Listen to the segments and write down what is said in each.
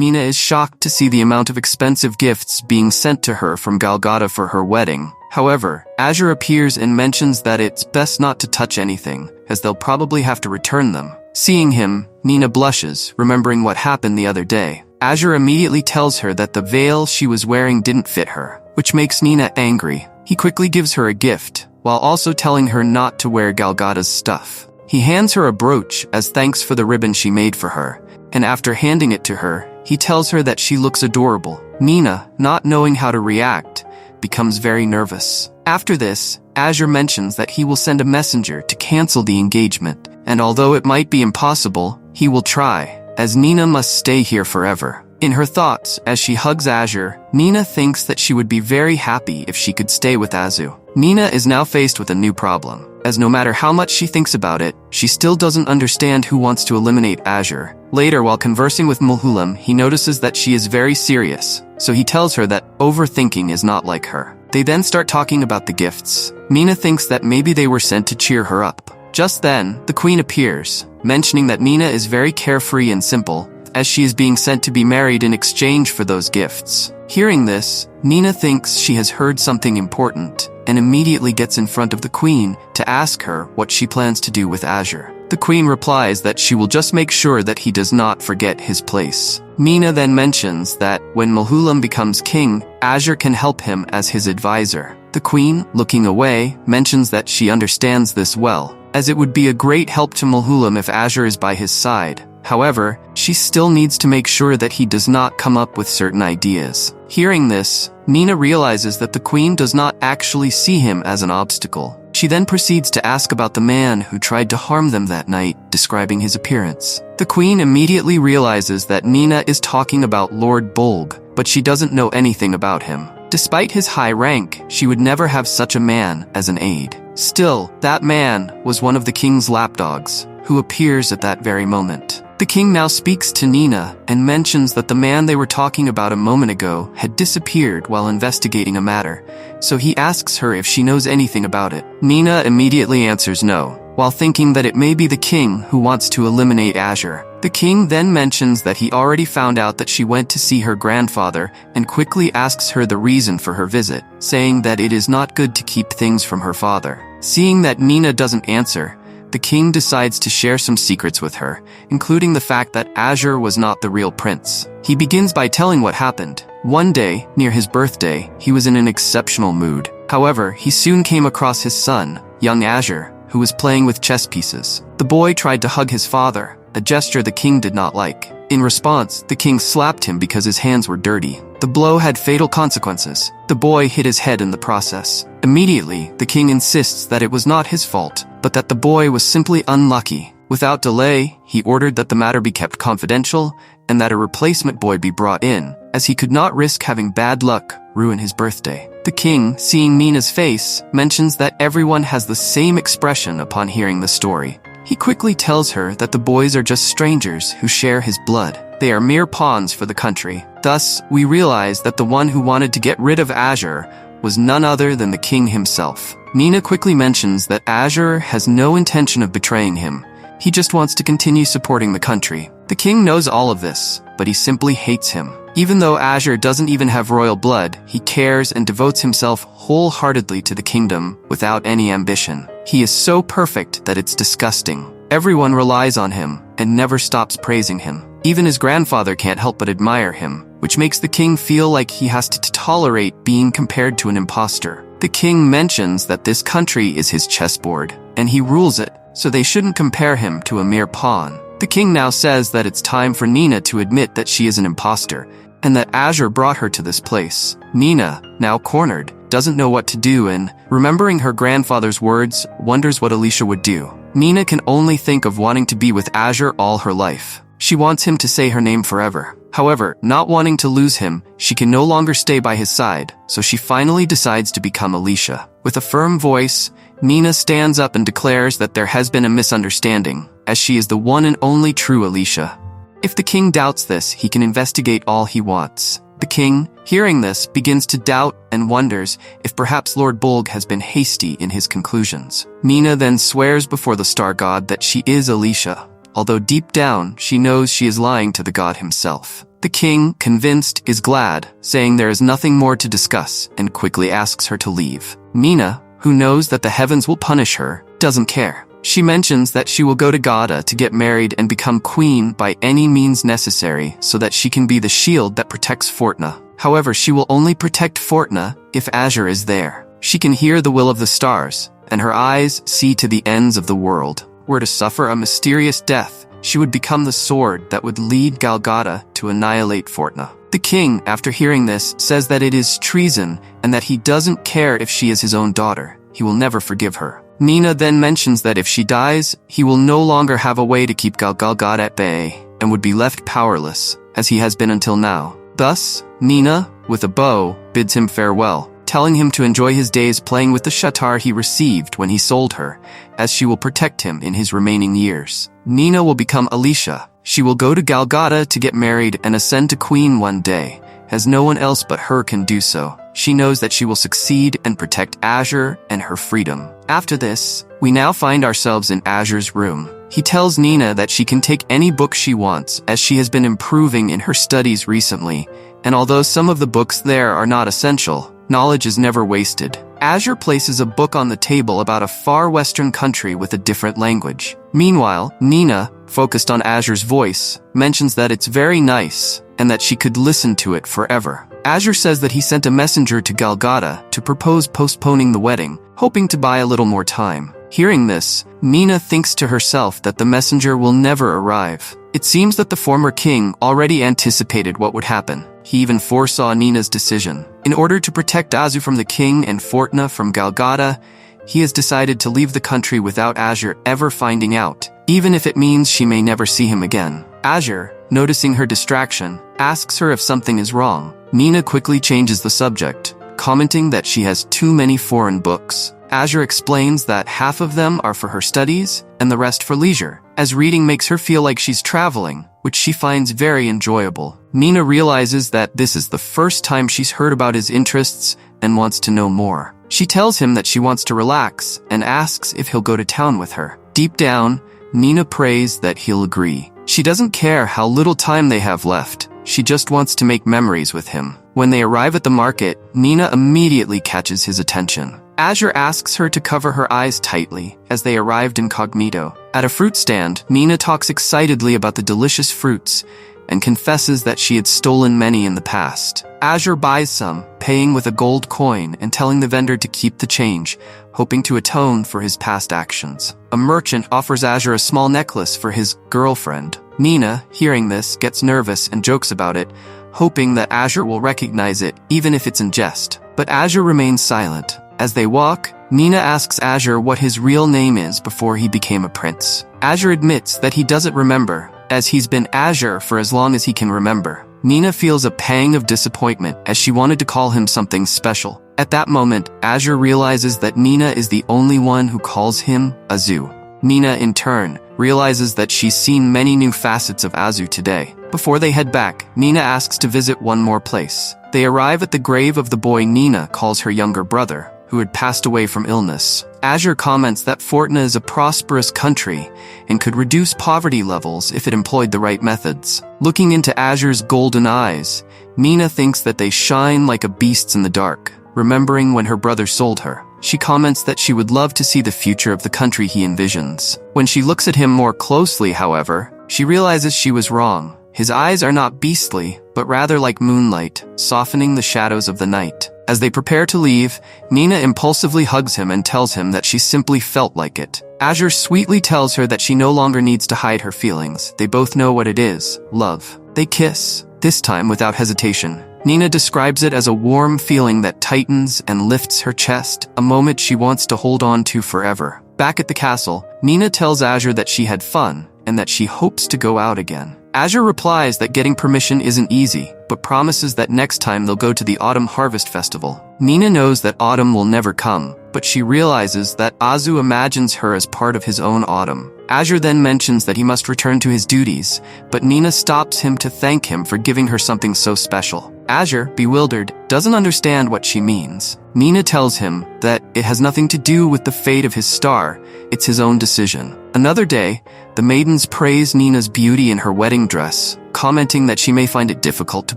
Mina is shocked to see the amount of expensive gifts being sent to her from Golgotha for her wedding. However, Azure appears and mentions that it's best not to touch anything, as they'll probably have to return them. Seeing him, Mina blushes, remembering what happened the other day. Azure immediately tells her that the veil she was wearing didn't fit her, which makes Mina angry. He quickly gives her a gift, while also telling her not to wear Golgotha's stuff. He hands her a brooch as thanks for the ribbon she made for her, and after handing it to her, he tells her that she looks adorable. Mina, not knowing how to react, becomes very nervous. After this, Azure mentions that he will send a messenger to cancel the engagement, and although it might be impossible, he will try, as Nina must stay here forever. In her thoughts, as she hugs Azure, Nina thinks that she would be very happy if she could stay with Azu. Nina is now faced with a new problem, as no matter how much she thinks about it, she still doesn't understand who wants to eliminate Azure. Later, while conversing with Mulhulam, he notices that she is very serious, so he tells her that overthinking is not like her. They then start talking about the gifts. Mina thinks that maybe they were sent to cheer her up. Just then, the queen appears, mentioning that Mina is very carefree and simple, as she is being sent to be married in exchange for those gifts. Hearing this, Nina thinks she has heard something important, and immediately gets in front of the queen to ask her what she plans to do with Azure. The queen replies that she will just make sure that he does not forget his place. Mina then mentions that when Mulhulam becomes king, Azure can help him as his advisor. The queen, looking away, mentions that she understands this well, as it would be a great help to Mulhulam if Azure is by his side. However, she still needs to make sure that he does not come up with certain ideas. Hearing this, Nina realizes that the queen does not actually see him as an obstacle. She then proceeds to ask about the man who tried to harm them that night, describing his appearance. The queen immediately realizes that Nina is talking about Lord Bolg, but she doesn't know anything about him. Despite his high rank, she would never have such a man as an aide. Still, that man was one of the king's lapdogs, who appears at that very moment. The king now speaks to Nina and mentions that the man they were talking about a moment ago had disappeared while investigating a matter, so he asks her if she knows anything about it. Nina immediately answers no, while thinking that it may be the king who wants to eliminate Azure. The king then mentions that he already found out that she went to see her grandfather and quickly asks her the reason for her visit, saying that it is not good to keep things from her father. Seeing that Nina doesn't answer, the king decides to share some secrets with her, including the fact that Azure was not the real prince. He begins by telling what happened. One day, near his birthday, he was in an exceptional mood. However, he soon came across his son, young Azure, who was playing with chess pieces. The boy tried to hug his father, a gesture the king did not like. In response, the king slapped him because his hands were dirty. The blow had fatal consequences. The boy hit his head in the process. Immediately, the king insists that it was not his fault, but that the boy was simply unlucky. Without delay, he ordered that the matter be kept confidential and that a replacement boy be brought in, as he could not risk having bad luck ruin his birthday. The king, seeing Mina's face, mentions that everyone has the same expression upon hearing the story. He quickly tells her that the boys are just strangers who share his blood. They are mere pawns for the country. Thus, we realize that the one who wanted to get rid of Azure was none other than the king himself. Nina quickly mentions that Azure has no intention of betraying him. He just wants to continue supporting the country. The king knows all of this, but he simply hates him. Even though Azure doesn't even have royal blood, he cares and devotes himself wholeheartedly to the kingdom without any ambition. He is so perfect that it's disgusting. Everyone relies on him and never stops praising him. Even his grandfather can't help but admire him, which makes the king feel like he has to tolerate being compared to an imposter. The king mentions that this country is his chessboard, and he rules it, so they shouldn't compare him to a mere pawn. The king now says that it's time for Nina to admit that she is an imposter, and that Azure brought her to this place. Nina, now cornered, doesn't know what to do and, remembering her grandfather's words, wonders what Alicia would do. Nina can only think of wanting to be with Azure all her life. She wants him to say her name forever. However, not wanting to lose him, she can no longer stay by his side, so she finally decides to become Alicia. With a firm voice, Nina stands up and declares that there has been a misunderstanding, as she is the one and only true Alicia. If the king doubts this, he can investigate all he wants. The king, hearing this, begins to doubt and wonders if perhaps Lord Bolg has been hasty in his conclusions. Nina then swears before the star god that she is Alicia, although deep down she knows she is lying to the god himself. The king, convinced, is glad, saying there is nothing more to discuss, and quickly asks her to leave. Mina, who knows that the heavens will punish her, doesn't care. She mentions that she will go to Gada to get married and become queen by any means necessary so that she can be the shield that protects Fortuna. However, she will only protect Fortuna if Azure is there. She can hear the will of the stars, and her eyes see to the ends of the world. Were to suffer a mysterious death, she would become the sword that would lead Galgada to annihilate Fortuna. The king, after hearing this, says that it is treason and that he doesn't care if she is his own daughter. He will never forgive her. Mina then mentions that if she dies, he will no longer have a way to keep Galgada at bay and would be left powerless, as he has been until now. Thus, Mina, with a bow, bids him farewell, telling him to enjoy his days playing with the shatar he received when he sold her, as she will protect him in his remaining years. Nina will become Alicia. She will go to Galgada to get married and ascend to queen one day, as no one else but her can do so. She knows that she will succeed and protect Azure and her freedom. After this, we now find ourselves in Azure's room. He tells Nina that she can take any book she wants, as she has been improving in her studies recently, and although some of the books there are not essential, knowledge is never wasted. Azure places a book on the table about a far western country with a different language. Meanwhile, Nina, focused on Azure's voice, mentions that it's very nice and that she could listen to it forever. Azure says that he sent a messenger to Galgada to propose postponing the wedding, hoping to buy a little more time. Hearing this, Nina thinks to herself that the messenger will never arrive. It seems that the former king already anticipated what would happen. He even foresaw Nina's decision. In order to protect Azu from the king and Fortuna from Galgada, he has decided to leave the country without Azure ever finding out, even if it means she may never see him again. Azure, noticing her distraction, asks her if something is wrong. Nina quickly changes the subject, commenting that she has too many foreign books. Azure explains that half of them are for her studies and the rest for leisure, as reading makes her feel like she's traveling, which she finds very enjoyable. Nina realizes that this is the first time she's heard about his interests and wants to know more. She tells him that she wants to relax and asks if he'll go to town with her. Deep down, Nina prays that he'll agree. She doesn't care how little time they have left. She just wants to make memories with him. When they arrive at the market, Nina immediately catches his attention. Azure asks her to cover her eyes tightly as they arrived incognito. At a fruit stand, Nina talks excitedly about the delicious fruits and confesses that she had stolen many in the past. Azure buys some, paying with a gold coin and telling the vendor to keep the change, hoping to atone for his past actions. A merchant offers Azure a small necklace for his girlfriend. Nina, hearing this, gets nervous and jokes about it, hoping that Azure will recognize it even if it's in jest. But Azure remains silent. As they walk, Nina asks Azure what his real name is before he became a prince. Azure admits that he doesn't remember, as he's been Azure for as long as he can remember. Nina feels a pang of disappointment as she wanted to call him something special. At that moment, Azure realizes that Nina is the only one who calls him Azu. Nina, in turn, realizes that she's seen many new facets of Azu today. Before they head back, Nina asks to visit one more place. They arrive at the grave of the boy Nina calls her younger brother, who had passed away from illness. Azure comments that Fortuna is a prosperous country and could reduce poverty levels if it employed the right methods. Looking into Azure's golden eyes, Nina thinks that they shine like a beast's in the dark, remembering when her brother sold her. She comments that she would love to see the future of the country he envisions. When she looks at him more closely, however, she realizes she was wrong. His eyes are not beastly, but rather like moonlight, softening the shadows of the night. As they prepare to leave, Nina impulsively hugs him and tells him that she simply felt like it. Azure sweetly tells her that she no longer needs to hide her feelings. They both know what it is, love. They kiss, this time without hesitation. Nina describes it as a warm feeling that tightens and lifts her chest, a moment she wants to hold on to forever. Back at the castle, Nina tells Azure that she had fun and that she hopes to go out again. Azure replies that getting permission isn't easy, but promises that next time they'll go to the Autumn Harvest Festival. Nina knows that autumn will never come, but she realizes that Azu imagines her as part of his own autumn. Azure then mentions that he must return to his duties, but Nina stops him to thank him for giving her something so special. Azure, bewildered, doesn't understand what she means. Nina tells him that it has nothing to do with the fate of his star, it's his own decision. Another day, the maidens praise Nina's beauty in her wedding dress, commenting that she may find it difficult to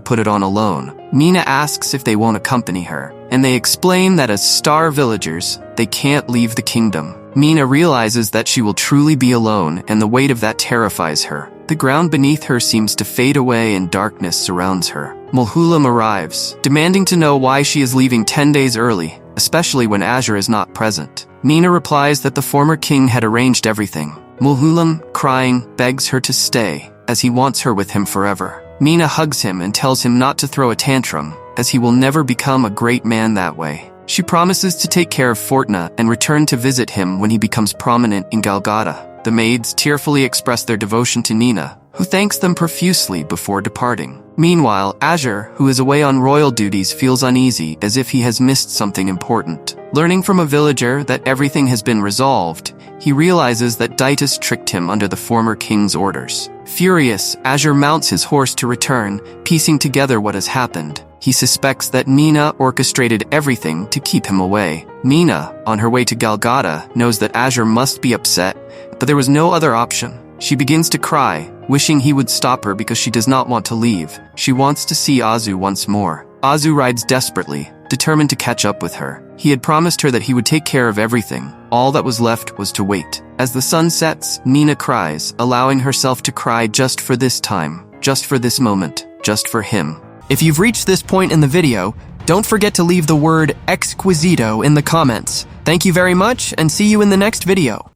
put it on alone. Mina asks if they won't accompany her, and they explain that as star villagers, they can't leave the kingdom. Mina realizes that she will truly be alone, and the weight of that terrifies her. The ground beneath her seems to fade away and darkness surrounds her. Mulhulam arrives, demanding to know why she is leaving 10 days early, especially when Azure is not present. Mina replies that the former king had arranged everything. Mulhulam, crying, begs her to stay, as he wants her with him forever. Mina hugs him and tells him not to throw a tantrum, as he will never become a great man that way. She promises to take care of Fortuna and return to visit him when he becomes prominent in Galgada. The maids tearfully express their devotion to Nina, who thanks them profusely before departing. Meanwhile, Azure, who is away on royal duties, feels uneasy as if he has missed something important. Learning from a villager that everything has been resolved, he realizes that Daitis tricked him under the former king's orders. Furious, Azure mounts his horse to return, piecing together what has happened. He suspects that Mina orchestrated everything to keep him away. Mina, on her way to Galgada, knows that Azure must be upset, but there was no other option. She begins to cry, wishing he would stop her because she does not want to leave. She wants to see Azu once more. Azu rides desperately, determined to catch up with her. He had promised her that he would take care of everything. All that was left was to wait. As the sun sets, Mina cries, allowing herself to cry just for this time, just for this moment, just for him. If you've reached this point in the video, don't forget to leave the word Exquisito in the comments. Thank you very much, and see you in the next video.